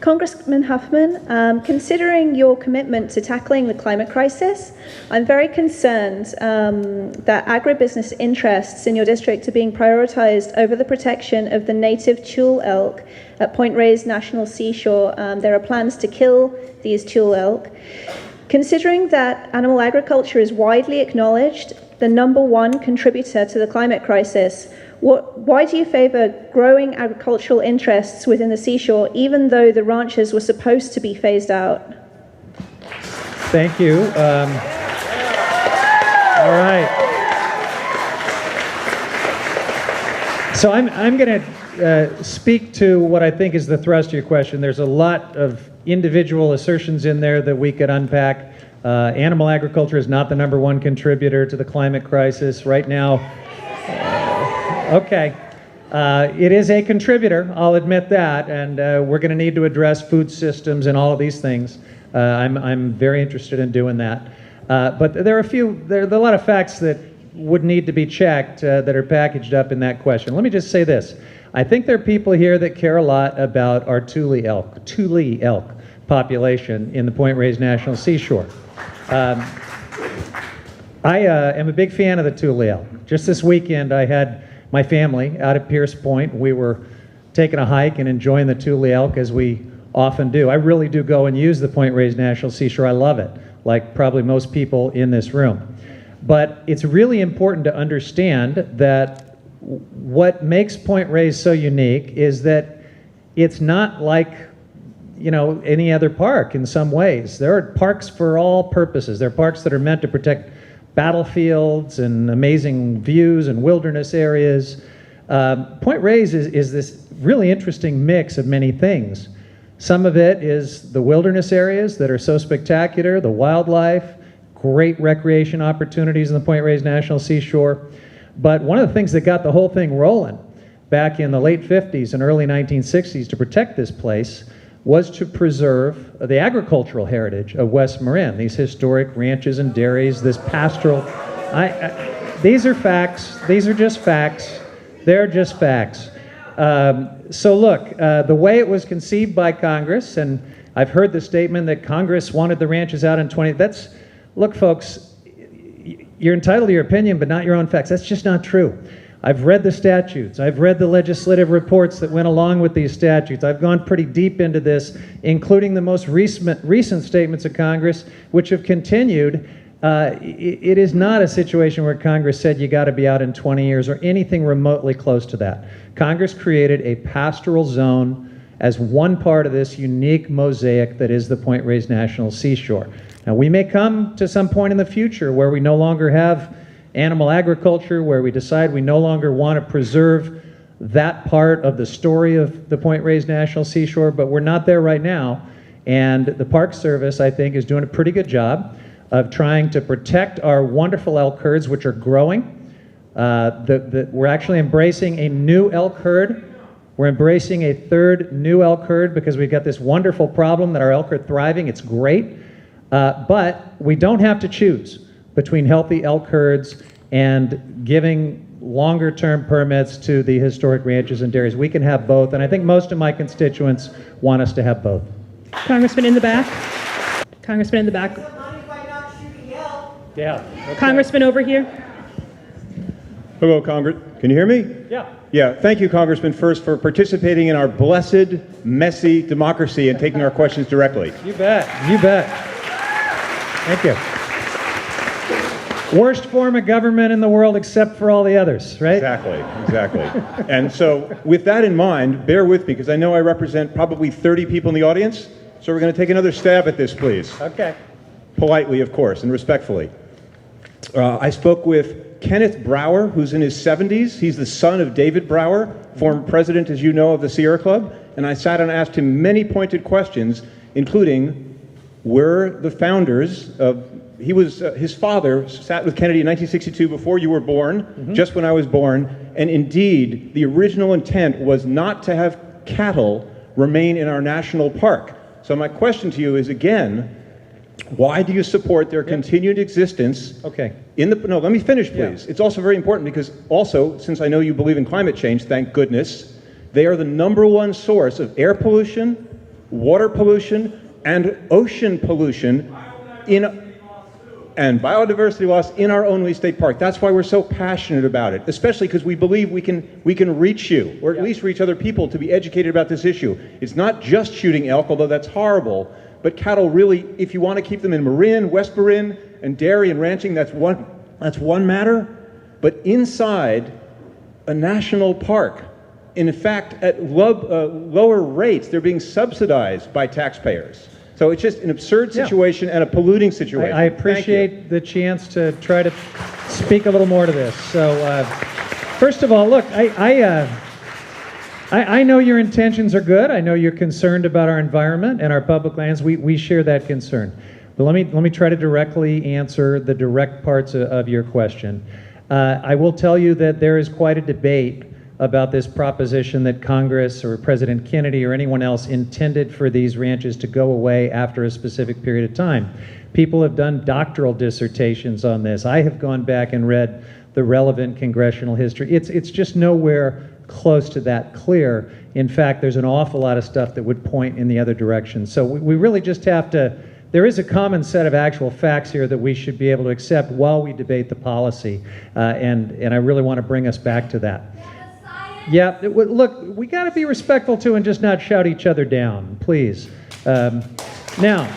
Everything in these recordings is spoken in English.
Congressman Huffman, considering your commitment to tackling the climate crisis, I'm very concerned that agribusiness interests in your district are being prioritized over the protection of the native TULE elk at Point Reyes National Seashore. There are plans to kill these TULE elk. Considering that animal agriculture is widely acknowledged the #1 contributor to the climate crisis, why do you favor growing agricultural interests within the seashore, even though the ranches were supposed to be phased out? Thank you. All right. So I'm going to speak to what I think is the thrust of your question. There's a lot of individual assertions in there that we could unpack. Animal agriculture is not the #1 contributor to the climate crisis right now. Okay, it is a contributor, I'll admit that, and we're going to need to address food systems and all of these things. I'm very interested in doing that. But there are a lot of facts that would need to be checked that are packaged up in that question. Let me just say this. I think there are people here that care a lot about our TULE elk population in the Point Reyes National Seashore. I am a big fan of the TULE elk. Just this weekend I had my family out at Pierce Point. We were taking a hike and enjoying the TULE elk as we often do. I really do go and use the Point Reyes National Seashore. I love it, like probably most people in this room. But it's really important to understand that what makes Point Reyes so unique is that it's not like, you know, any other park in some ways. There are parks for all purposes. There are parks that are meant to protect battlefields and amazing views and wilderness areas. Point Reyes is this really interesting mix of many things. Some of it is the wilderness areas that are so spectacular, the wildlife, great recreation opportunities in the Point Reyes National Seashore. But one of the things that got the whole thing rolling back in the late 50s and early 1960s to protect this place was to preserve the agricultural heritage of West Marin, these historic ranches and dairies, this pastoral. These are facts. These are just facts. They're just facts. So look, the way it was conceived by Congress, and I've heard the statement that Congress wanted the ranches out in 20. Look, folks, you're entitled to your opinion, but not your own facts. That's just not true. I've read the statutes. I've read the legislative reports that went along with these statutes. I've gone pretty deep into this, including the most recent statements of Congress, which have continued. It is not a situation where Congress said you got to be out in 20 years or anything remotely close to that. Congress created a pastoral zone as one part of this unique mosaic that is the Point Reyes National Seashore. Now, we may come to some point in the future where we no longer have animal agriculture, where we decide we no longer want to preserve that part of the story of the Point Reyes National Seashore, but we're not there right now. And the Park Service, I think, is doing a pretty good job of trying to protect our wonderful elk herds, which are growing. We're actually embracing a new elk herd. We're embracing a third new elk herd because we've got this wonderful problem that our elk are thriving. It's great. But we don't have to choose between healthy elk herds and giving longer-term permits to the historic ranches and dairies. We can have both, and I think most of my constituents want us to have both. Congressman in the back. Congressman in the back. Yeah. Okay. Congressman over here. Hello, Congress. Can you hear me? Yeah. Yeah. Thank you, Congressman, first for participating in our blessed, messy democracy and taking our questions directly. You bet. You bet. Thank you. Worst form of government in the world except for all the others, right? Exactly. And so with that in mind, bear with me because I know I represent probably 30 people in the audience. So we're going to take another stab at this, please. Okay. Politely, of course, and respectfully. I spoke with Kenneth Brower, who's in his 70s. He's the son of David Brower, former president, as you know, of the Sierra Club. And I sat and asked him many pointed questions, including, were the founders of, his father sat with Kennedy in 1962 before you were born, just when I was born, and indeed, the original intent was not to have cattle remain in our national park. So my question to you is, again, why do you support their continued existence? Okay. No, let me finish, please. Yeah. It's also very important because also, since I know you believe in climate change, thank goodness, they are the #1 source of air pollution, water pollution and ocean pollution and biodiversity loss in our own Lee State Park. That's why we're so passionate about it, especially because we believe we can reach you, or at least reach other people to be educated about this issue. It's not just shooting elk, although that's horrible, but cattle really, if you want to keep them in Marin, West Marin, and dairy and ranching, that's one matter. But inside a national park, in fact, at lower rates, they're being subsidized by taxpayers. So it's just an absurd situation and a polluting situation. I appreciate the chance to try to speak a little more to this. So, first of all, look, I know your intentions are good. I know you're concerned about our environment and our public lands. We share that concern. But let me try to directly answer the direct parts of your question. I will tell you that there is quite a debate about this proposition that Congress or President Kennedy or anyone else intended for these ranches to go away after a specific period of time. People have done doctoral dissertations on this. I have gone back and read the relevant congressional history. It's just nowhere close to that clear. In fact, there's an awful lot of stuff that would point in the other direction. So we really just have to, there is a common set of actual facts here that we should be able to accept while we debate the policy. And I really want to bring us back to that. Yeah, look, we got to be respectful too and just not shout each other down, please. Now,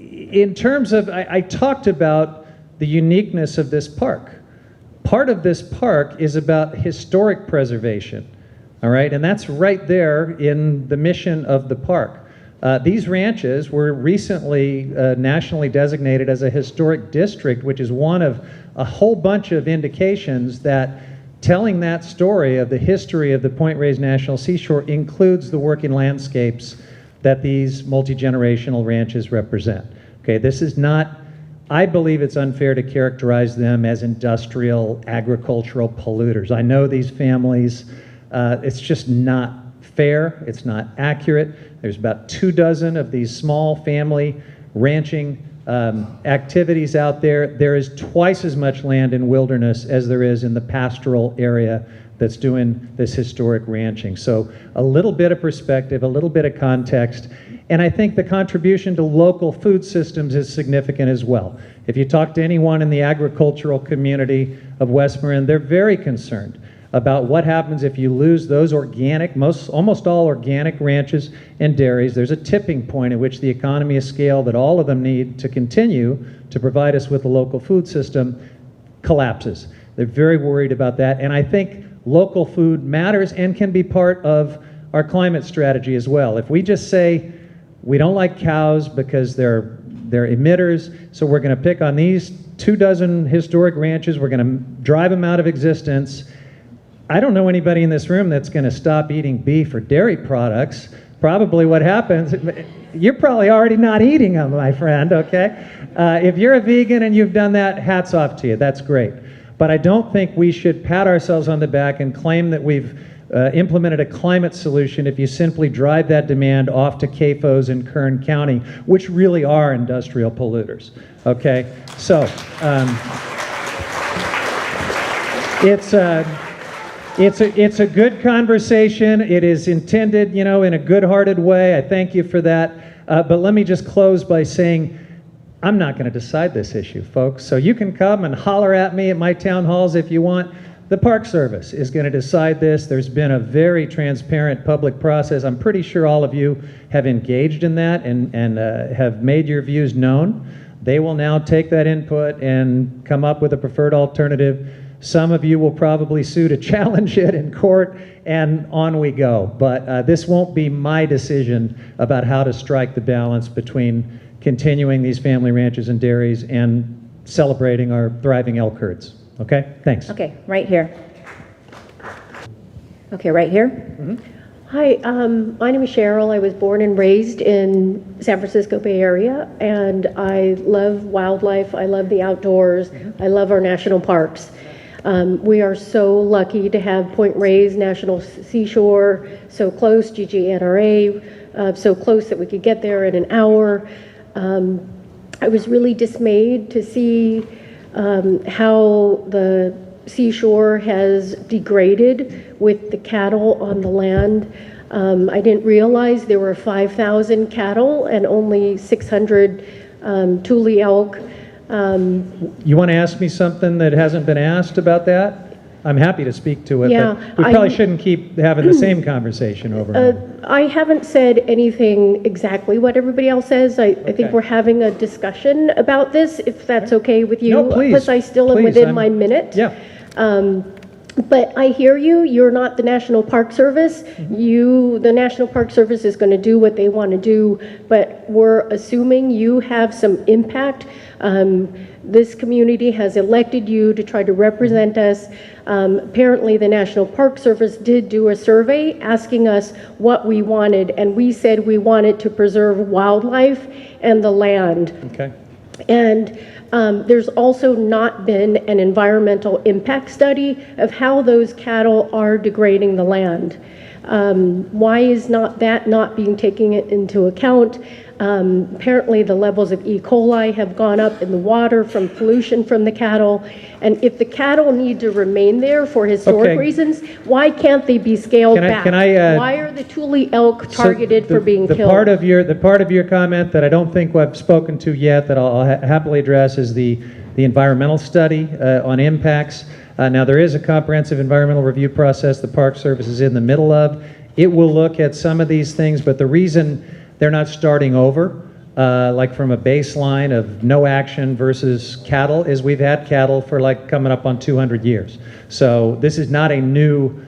in terms of, I talked about the uniqueness of this park. Part of this park is about historic preservation, all right? And that's right there in the mission of the park. These ranches were recently nationally designated as a historic district, which is one of a whole bunch of indications that telling that story of the history of the Point Reyes National Seashore includes the working landscapes that these multi-generational ranches represent. Okay, this is not, I believe it's unfair to characterize them as industrial, agricultural polluters. I know these families, it's just not fair, it's not accurate. There's about 24 of these small family ranching activities out there. There is twice as much land in wilderness as there is in the pastoral area that's doing this historic ranching. So a little bit of perspective, a little bit of context, and I think the contribution to local food systems is significant as well. If you talk to anyone in the agricultural community of West Marin, they're very concerned about what happens if you lose those organic, almost all organic ranches and dairies. There's a tipping point at which the economy of scale that all of them need to continue to provide us with a local food system collapses. They're very worried about that, and I think local food matters and can be part of our climate strategy as well. If we just say we don't like cows because they're emitters, so we're going to pick on these 24 historic ranches, we're going to drive them out of existence, I don't know anybody in this room that's going to stop eating beef or dairy products. Probably what happens, you're probably already not eating them, my friend, okay? If you're a vegan and you've done that, hats off to you, that's great. But I don't think we should pat ourselves on the back and claim that we've implemented a climate solution if you simply drive that demand off to CAFOs in Kern County, which really are industrial polluters, okay? So, It's a good conversation. It is intended, in a good-hearted way. I thank you for that. But let me just close by saying I'm not going to decide this issue, folks. So you can come and holler at me at my town halls if you want. The Park Service is going to decide this. There's been a very transparent public process. I'm pretty sure all of you have engaged in that and have made your views known. They will now take that input and come up with a preferred alternative. Some of you will probably sue to challenge it in court, and on we go. But this won't be my decision about how to strike the balance between continuing these family ranches and dairies and celebrating our thriving elk herds. Okay? Thanks. Okay, right here. Okay, right here. Mm-hmm. Hi, my name is Cheryl. I was born and raised in San Francisco Bay Area, and I love wildlife. I love the outdoors. Mm-hmm. I love our national parks. We are so lucky to have Point Reyes National Seashore so close, GGNRA, so close that we could get there in an hour. I was really dismayed to see how the seashore has degraded with the cattle on the land. I didn't realize there were 5,000 cattle and only 600 TULE elk. You want to ask me something that hasn't been asked about that? I'm happy to speak to it, Yeah, but we probably shouldn't keep having the same conversation over and over. I haven't said anything exactly what everybody else says. I Okay. think we're having a discussion about this, if that's okay with you. No, please. Plus, I still am Please, within my minute. Yeah. But I hear you. You're not the National Park Service. The National Park Service is going to do what they want to do, but we're assuming you have some impact. This community has elected you to try to represent us. Apparently, the National Park Service did do a survey asking us what we wanted, and we said we wanted to preserve wildlife and the land. Okay. And there's also not been an environmental impact study of how those cattle are degrading the land. Why is that not being taken into account? Apparently the levels of E. coli have gone up in the water from pollution from the cattle. And if the cattle need to remain there for historic Okay. reasons, why can't they be scaled Can I- back? can I, Why are the TULE elk So targeted for being the killed? part of your comment that I don't think I've spoken to yet that I'll happily address is the environmental study on impacts. Now, there is a comprehensive environmental review process the Park Service is in the middle of. It will look at some of these things, but the reason they're not starting over, like from a baseline of no action versus cattle, is we've had cattle for like coming up on 200 years. So this is not a new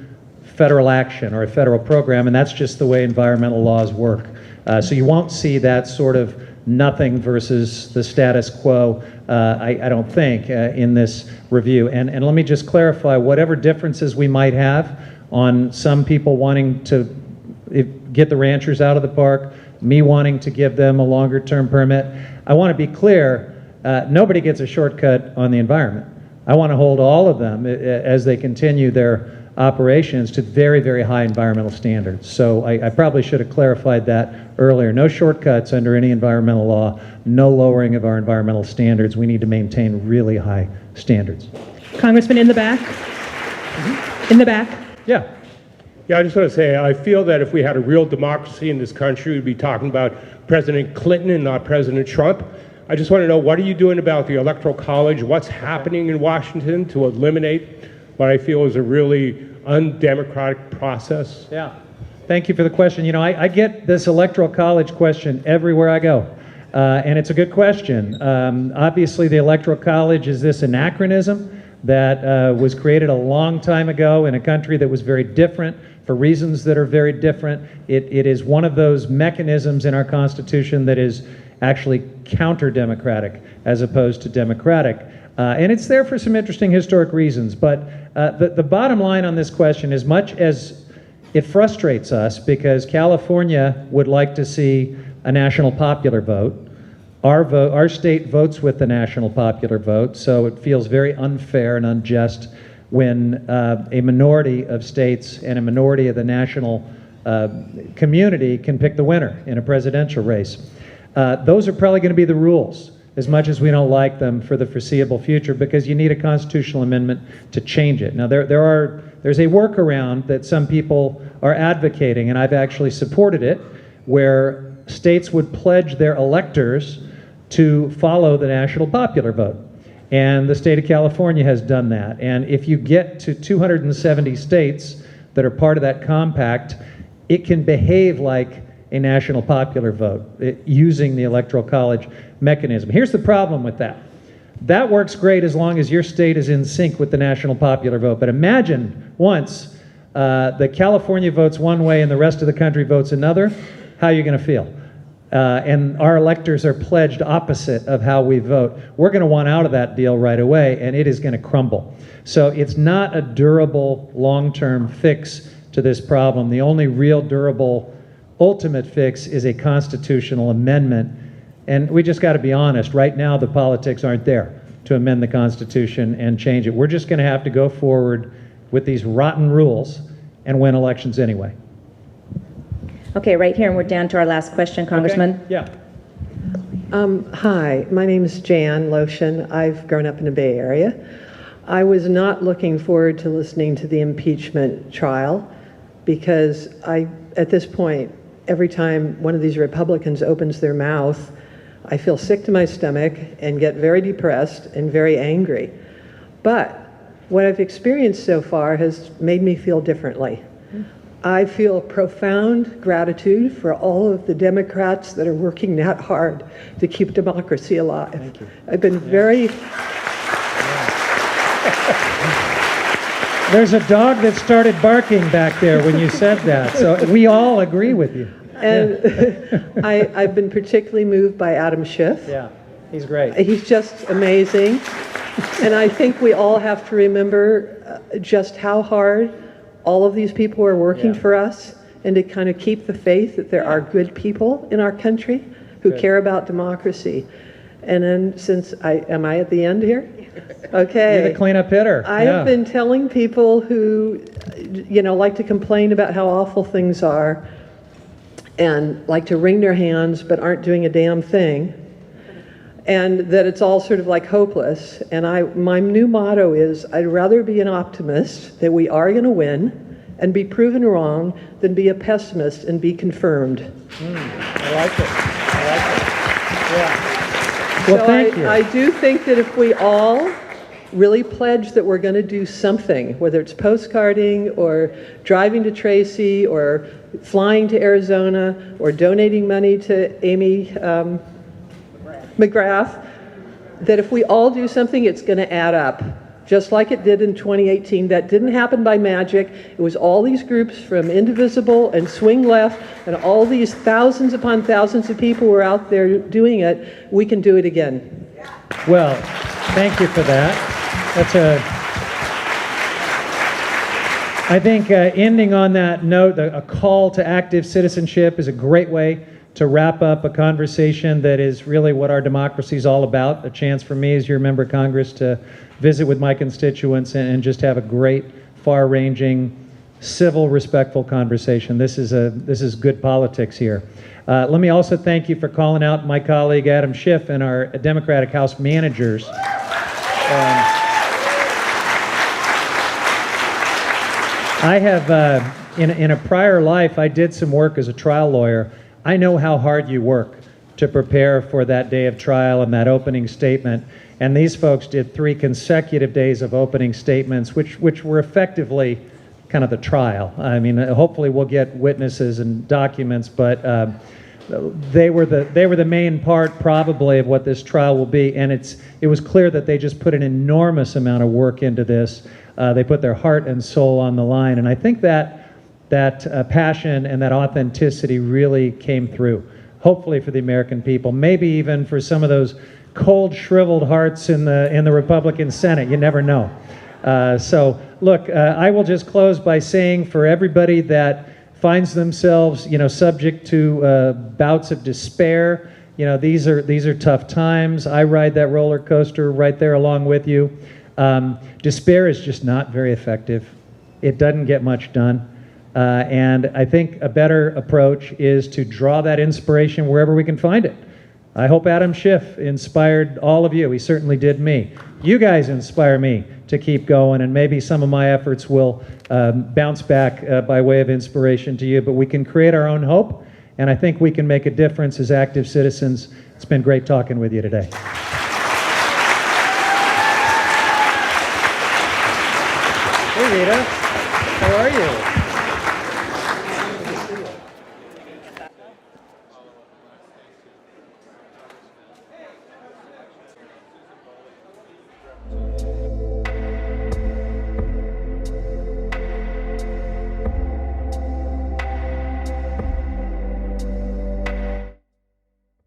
federal action or a federal program, and that's just the way environmental laws work. So you won't see that sort of nothing versus the status quo, I don't think, in this review. And let me just clarify, whatever differences we might have on some people wanting to get the ranchers out of the park, me wanting to give them a longer term permit, I want to be clear, nobody gets a shortcut on the environment. I want to hold all of them as they continue their operations to very, very high environmental standards. So I probably should have clarified that earlier. No shortcuts under any environmental law, no lowering of our environmental standards. We need to maintain really high standards. Congressman in the back. In the back. Yeah. Yeah, I just want to say, I feel that if we had a real democracy in this country, we'd be talking about President Clinton and not President Trump. I just want to know, what are you doing about the Electoral College? What's happening in Washington to eliminate what I feel is a really undemocratic process? Yeah. Thank you for the question. You know, I get this Electoral College question everywhere I go, and it's a good question. Obviously, the Electoral College is this anachronism that was created a long time ago in a country that was very different for reasons that are very different. It is one of those mechanisms in our Constitution that is actually counter-democratic as opposed to democratic. And it's there for some interesting historic reasons. But the bottom line on this question, as much as it frustrates us because California would like to see a national popular vote, our state votes with the national popular vote, so it feels very unfair and unjust when a minority of states and a minority of the national community can pick the winner in a presidential race. Those are probably going to be the rules, as much as we don't like them, for the foreseeable future, because you need a constitutional amendment to change it. Now, there's a workaround that some people are advocating, and I've actually supported it, where states would pledge their electors to follow the national popular vote. And the state of California has done that. And if you get to 270 states that are part of that compact, it can behave like a national popular vote using the Electoral College mechanism. Here's the problem with that. That works great as long as your state is in sync with the national popular vote. But imagine once the California votes one way and the rest of the country votes another, how are you going to feel? And our electors are pledged opposite of how we vote. We're going to want out of that deal right away, and it is going to crumble. So it's not a durable, long-term fix to this problem. The only real durable, ultimate fix is a constitutional amendment. And we just got to be honest. Right now, the politics aren't there to amend the Constitution and change it. We're just going to have to go forward with these rotten rules and win elections anyway. Okay, right here, and we're down to our last question, Congressman. Okay. Yeah. Hi, my name is Jan Lotion. I've grown up in the Bay Area. I was not looking forward to listening to the impeachment trial because at this point, every time one of these Republicans opens their mouth, I feel sick to my stomach and get very depressed and very angry. But what I've experienced so far has made me feel differently. I feel profound gratitude for all of the Democrats that are working that hard to keep democracy alive. Thank you. I've been very... There's a dog that started barking back there when you said that, so we all agree with you. And I've been particularly moved by Adam Schiff. Yeah, he's great. He's just amazing. And I think we all have to remember just how hard all of these people are working for us, and to kind of keep the faith that there are good people in our country who care about democracy. And then am I at the end here? Okay. You're the cleanup hitter. I have been telling people who, like to complain about how awful things are and like to wring their hands but aren't doing a damn thing, and that it's all sort of like hopeless. And my new motto is, I'd rather be an optimist that we are going to win and be proven wrong than be a pessimist and be confirmed. I like it. Yeah. Well, So thank you. I do think that if we all really pledge that we're going to do something, whether it's postcarding or driving to Tracy or flying to Arizona or donating money to Amy McGrath, that if we all do something, it's going to add up, just like it did in 2018. That didn't happen by magic. It was all these groups from Indivisible and Swing Left and all these thousands upon thousands of people were out there doing it. We can do it again. Well, thank you for that. I think ending on that note, a call to active citizenship is a great way to wrap up a conversation that is really what our democracy is all about. A chance for me as your member of Congress to visit with my constituents and just have a great, far-ranging, civil, respectful conversation. This is good politics here. Let me also thank you for calling out my colleague Adam Schiff and our Democratic House managers. I have, in a prior life, I did some work as a trial lawyer. I know how hard you work to prepare for that day of trial and that opening statement. And these folks did 3 consecutive days of opening statements, which were effectively kind of the trial. I mean, hopefully we'll get witnesses and documents, but they were the main part probably of what this trial will be. And it was clear that they just put an enormous amount of work into this. They put their heart and soul on the line. And I think that passion and that authenticity really came through, hopefully for the American people, maybe even for some of those cold, shriveled hearts in the Republican Senate. You never know. So, look, I will just close by saying for everybody that finds themselves, subject to bouts of despair, these are tough times. I ride that roller coaster right there along with you. Despair is just not very effective. It doesn't get much done. And I think a better approach is to draw that inspiration wherever we can find it. I hope Adam Schiff inspired all of you. He certainly did me. You guys inspire me to keep going, and maybe some of my efforts will bounce back by way of inspiration to you. But we can create our own hope, and I think we can make a difference as active citizens. It's been great talking with you today. Hey, Rita. How are you?